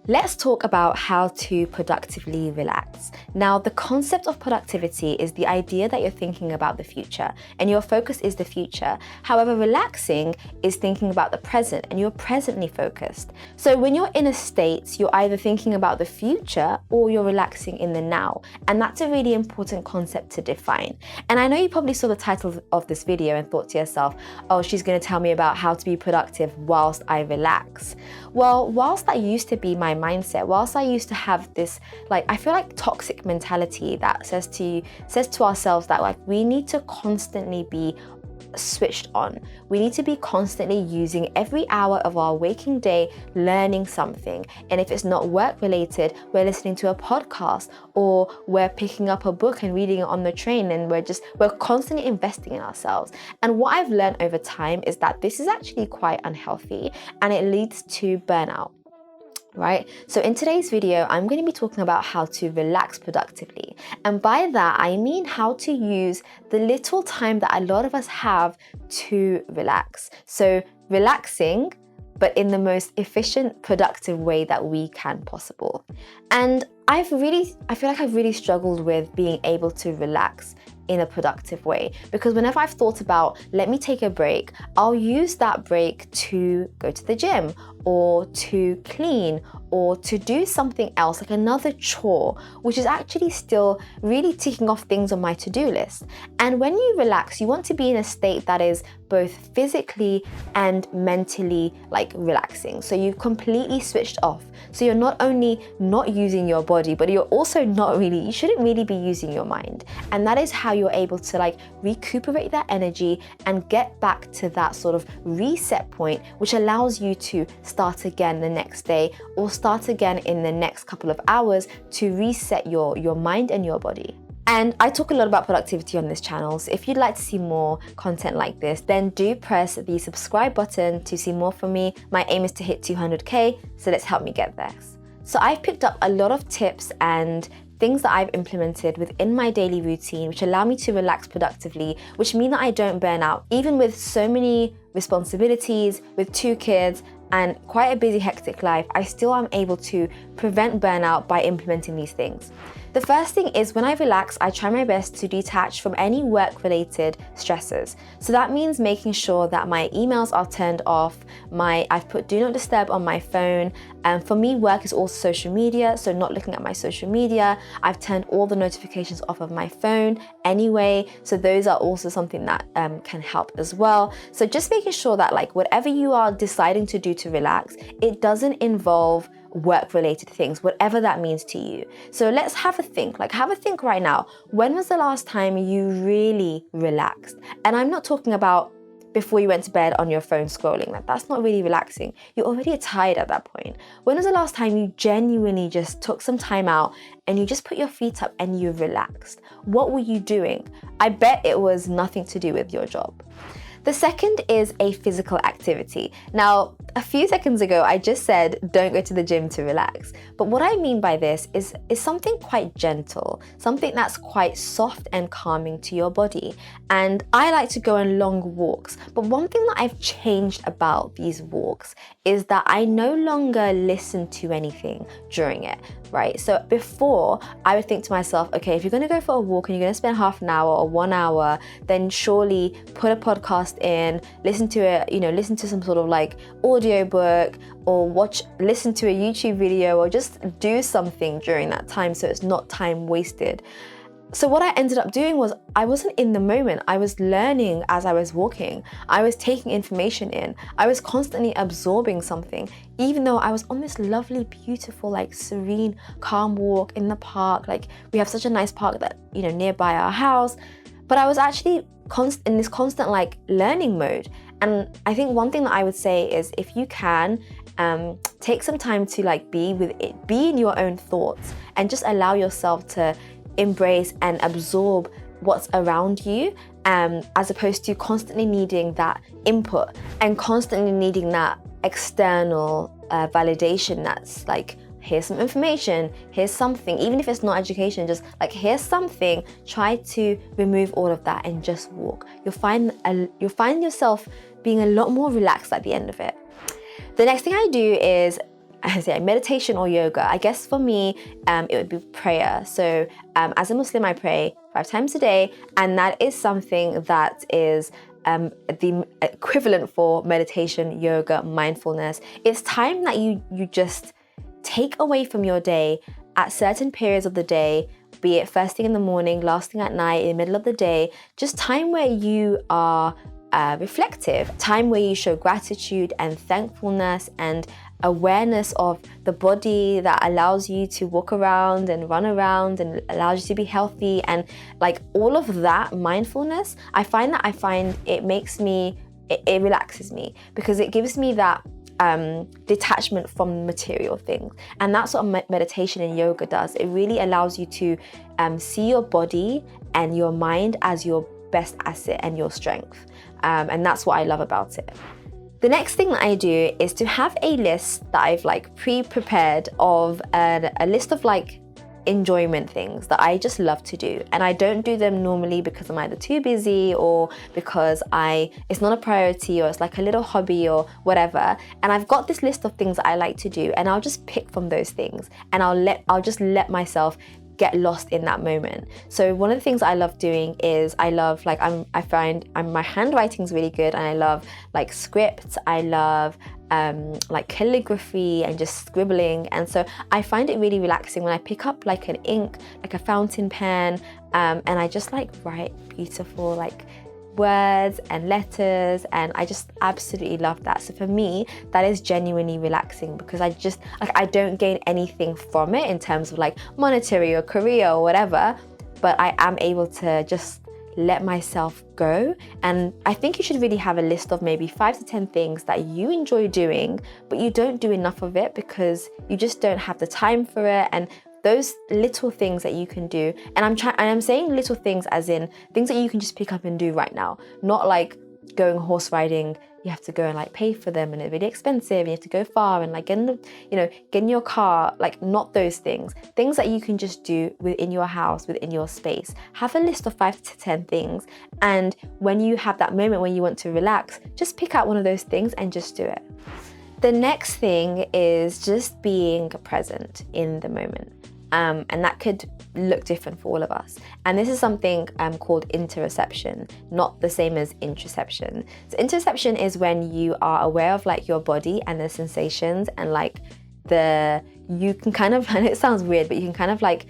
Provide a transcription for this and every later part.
Let's talk about how to productively relax. Now, the concept of productivity is the idea that you're thinking about the future and your focus is the future. However, relaxing is thinking about the present and you're presently focused. So when you're in a state, you're either thinking about the future or you're relaxing in the now. And that's a really important concept to define. And I know you probably saw the title of this video and thought to yourself, oh, she's going to tell me about how to be productive whilst I relax. Well, whilst that used to be my mindset, whilst I used to have this, I feel like toxic mentality that says to ourselves that we need to constantly be switched on. We need to be constantly using every hour of our waking day learning something. And if it's not work related, we're listening to a podcast or we're picking up a book and reading it on the train, and we're constantly investing in ourselves. And what I've learned over time is that this is actually quite unhealthy and it leads to burnout. Right? So in today's video, I'm going to be talking about how to relax productively. And by that, I mean how to use the little time that a lot of us have to relax. So relaxing, but in the most efficient, productive way that we can possible. And I feel like I've really struggled with being able to relax in a productive way, because whenever I've thought about, let me take a break, I'll use that break to go to the gym or to clean or to do something else, like another chore, which is actually still really ticking off things on my to-do list. And when you relax, you want to be in a state that is both physically and mentally relaxing. So you've completely switched off. So you're not only not using your body, but you're also you shouldn't really be using your mind. And that is how you're able to recuperate that energy and get back to that sort of reset point, which allows you to start again the next day or start again in the next couple of hours to reset your mind and your body. And I talk a lot about productivity on this channel, so if you'd like to see more content like this, then do press the subscribe button to see more from me. My aim is to hit 200k, so let's help me get there. So I've picked up a lot of tips and things that I've implemented within my daily routine, which allow me to relax productively, which mean that I don't burn out. Even with so many responsibilities, with 2 kids, and quite a busy, hectic life, I still am able to prevent burnout by implementing these things. The first thing is when I relax, I try my best to detach from any work-related stressors. So that means making sure that my emails are turned off, I've put do not disturb on my phone, and for me, work is also social media, so not looking at my social media. I've turned all the notifications off of my phone anyway, so those are also something that can help as well. So just making sure that whatever you are deciding to do to relax, it doesn't involve work-related things, whatever that means to you. So let's have a think. Have a think right now. When was the last time you really relaxed? And I'm not talking about before you went to bed on your phone scrolling. That's not really relaxing. You're already tired at that point. When was the last time you genuinely just took some time out and you just put your feet up and you relaxed? What were you doing? I bet it was nothing to do with your job. The second is a physical activity. Now, a few seconds ago, I just said, don't go to the gym to relax. But what I mean by this is something quite gentle, something that's quite soft and calming to your body. And I like to go on long walks. But one thing that I've changed about these walks is that I no longer listen to anything during it, right? So before, I would think to myself, okay, if you're gonna go for a walk and you're gonna spend half an hour or 1 hour, then surely put a podcast in, listen to it, listen to some sort of audio book or listen to a YouTube video or just do something during that time so it's not time wasted. So what I ended up doing was I wasn't in the moment. I was learning as I was walking. I was taking information in. I was constantly absorbing something, even though I was on this lovely, beautiful, serene, calm walk in the park. We have such a nice park that, nearby our house. But I was actually in this constant learning mode. And I think one thing that I would say is if you can, take some time to be in your own thoughts and just allow yourself to embrace and absorb what's around you, as opposed to constantly needing that input and constantly needing that external validation that's here's some information, here's something, even if it's not education, just here's something. Try to remove all of that and just walk. You'll find yourself being a lot more relaxed at the end of it. The next thing I do is I say meditation or yoga. I guess for me, it would be prayer. So as a Muslim, I pray 5 times a day, and that is something that is the equivalent for meditation, yoga, mindfulness. It's time that you just take away from your day at certain periods of the day, be it first thing in the morning, last thing at night, in the middle of the day, just time where you are reflective, time where you show gratitude and thankfulness and awareness of the body that allows you to walk around and run around and allows you to be healthy, and like all of that mindfulness, I find it makes me, it relaxes me, because it gives me that detachment from material things. And that's what meditation and yoga does. It really allows you to see your body and your mind as your best asset and your strength. And that's what I love about it. The next thing that I do is to have a list that I've like pre-prepared of a list of like enjoyment things that I just love to do. And I don't do them normally because I'm either too busy or because it's not a priority, or it's like a little hobby or whatever. And I've got this list of things that I like to do, and I'll just pick from those things, and I'll just let myself get lost in that moment. So one of the things I love doing is I find my handwriting's really good, and I love like scripts. I love like calligraphy and just scribbling, and so I find it really relaxing when I pick up like an ink, like a fountain pen, and I just like write beautiful like words and letters, and I just absolutely love that. So for me, that is genuinely relaxing, because I don't gain anything from it in terms of like monetary or career or whatever, but I am able to just let myself go. And I think you should really have a list of maybe 5 to 10 things that you enjoy doing, but you don't do enough of it because you just don't have the time for it. And those little things that you can do, and I'm saying little things as in things that you can just pick up and do right now, not like going horse riding. You have to go and like pay for them, and it's really expensive, and you have to go far and like get in your car, like not those things that you can just do within your house, within your space. Have a list of 5 to 10 things, and when you have that moment when you want to relax, just pick out one of those things and just do it. The next thing is just being present in the moment. And that could look different for all of us. And this is something called interoception, not the same as interoception. So interoception is when you are aware of like your body and the sensations, and like you can kind of, and it sounds weird, but you can kind of like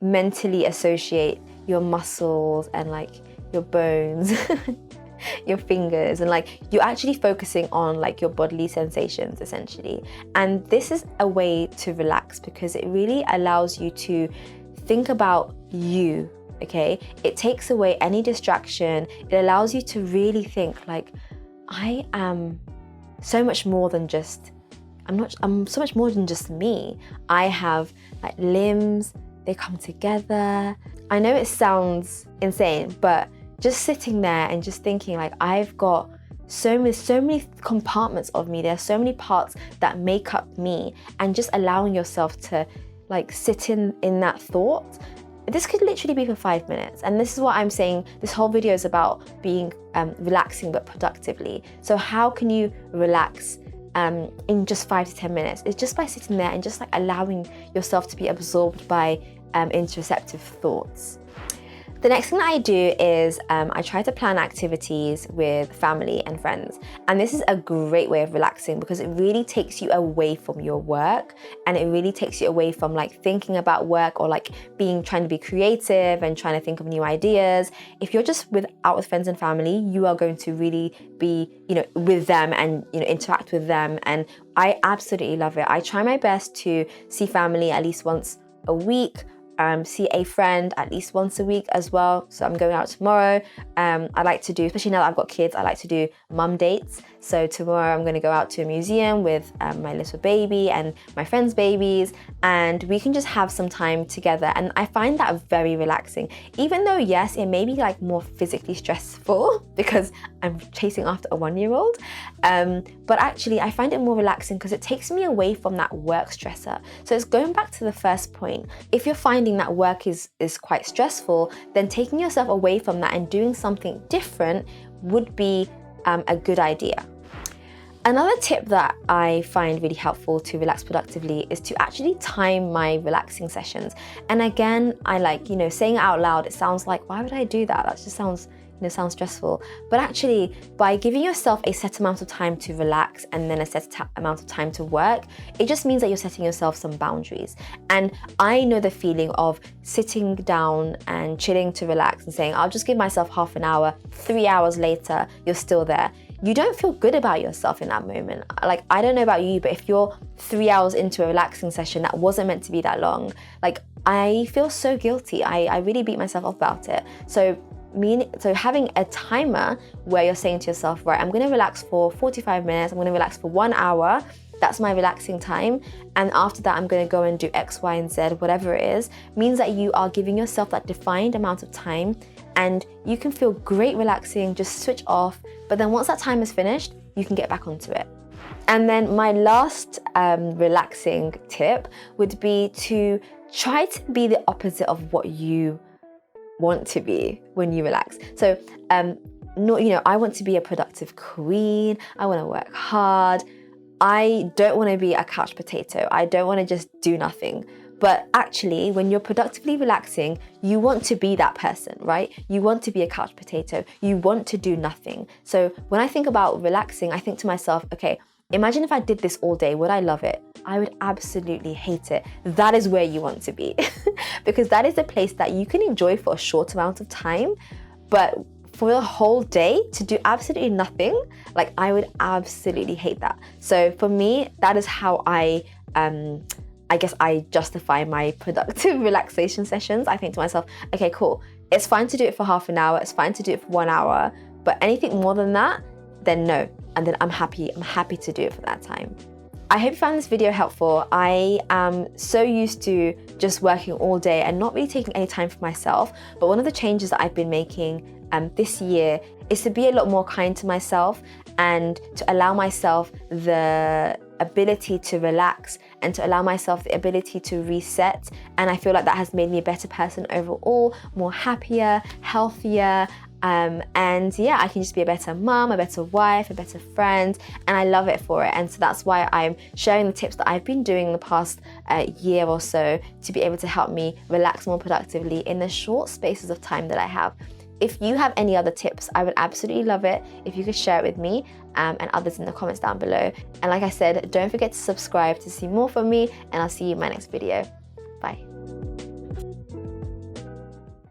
mentally associate your muscles and like your bones your fingers, and like you're actually focusing on like your bodily sensations essentially. And this is a way to relax because it really allows you to think about you, okay? It takes away any distraction. It allows you to really think like, I am so much more than just, I'm so much more than just me. I have like limbs, they come together. I know it sounds insane, but just sitting there and just thinking like, I've got so many compartments of me. There are so many parts that make up me, and just allowing yourself to like sit in that thought. This could literally be for 5 minutes. And this is what I'm saying. This whole video is about being relaxing, but productively. So how can you relax in just 5 to 10 minutes? It's just by sitting there and just like allowing yourself to be absorbed by interoceptive thoughts. The next thing that I do is I try to plan activities with family and friends. And this is a great way of relaxing because it really takes you away from your work, and it really takes you away from like thinking about work or like trying to be creative and trying to think of new ideas. If you're just out with friends and family, you are going to really be, with them and, interact with them. And I absolutely love it. I try my best to see family at least once a week. See a friend at least once a week as well. So I'm going out tomorrow. I like to do, especially now that I've got kids, I like to do mum dates. So tomorrow I'm going to go out to a museum with my little baby and my friends' babies, and we can just have some time together. And I find that very relaxing, even though yes, it may be like more physically stressful because I'm chasing after a 1-year-old. But actually I find it more relaxing because it takes me away from that work stressor. So it's going back to the first point. If you're finding that work is quite stressful, then taking yourself away from that and doing something different would be a good idea. Another tip that I find really helpful to relax productively is to actually time my relaxing sessions. And again, I like, saying it out loud, it sounds like, why would I do that? That just sounds stressful. But actually, by giving yourself a set amount of time to relax and then a set amount of time to work, it just means that you're setting yourself some boundaries. And I know the feeling of sitting down and chilling to relax and saying, I'll just give myself half an hour, 3 hours later, you're still there. You don't feel good about yourself in that moment. Like, I don't know about you, but if you're 3 hours into a relaxing session that wasn't meant to be that long, like, I feel so guilty. I really beat myself up about it. So having a timer where you're saying to yourself, right, I'm gonna relax for 45 minutes, I'm gonna relax for 1 hour, that's my relaxing time, and after that I'm gonna go and do X, Y, and Z, whatever it is, means that you are giving yourself that defined amount of time, and you can feel great relaxing, just switch off, but then once that time is finished, you can get back onto it. And then my last relaxing tip would be to try to be the opposite of what you want to be when you relax. So, I want to be a productive queen. I want to work hard. I don't want to be a couch potato. I don't want to just do nothing. But actually, when you're productively relaxing, you want to be that person, right? You want to be a couch potato. You want to do nothing. So when I think about relaxing, I think to myself, okay, imagine if I did this all day, would I love it? I would absolutely hate it. That is where you want to be because that is a place that you can enjoy for a short amount of time, but for the whole day to do absolutely nothing, like, I would absolutely hate that. So for me, that is how I guess I justify my productive relaxation sessions. I think to myself, okay, cool. It's fine to do it for half an hour. It's fine to do it for 1 hour, but anything more than that, then no. And then I'm happy to do it for that time. I hope you found this video helpful. I am so used to just working all day and not really taking any time for myself. But one of the changes that I've been making this year is to be a lot more kind to myself and to allow myself the ability to relax and to allow myself the ability to reset. And I feel like that has made me a better person overall, more happier, healthier, and yeah, I can just be a better mom, a better wife, a better friend, and I love it for it. And so that's why I'm sharing the tips that I've been doing in the past year or so to be able to help me relax more productively in the short spaces of time that I have. If you have any other tips, I would absolutely love it if you could share it with me and others in the comments down below. And like I said, don't forget to subscribe to see more from me, and I'll see you in my next video.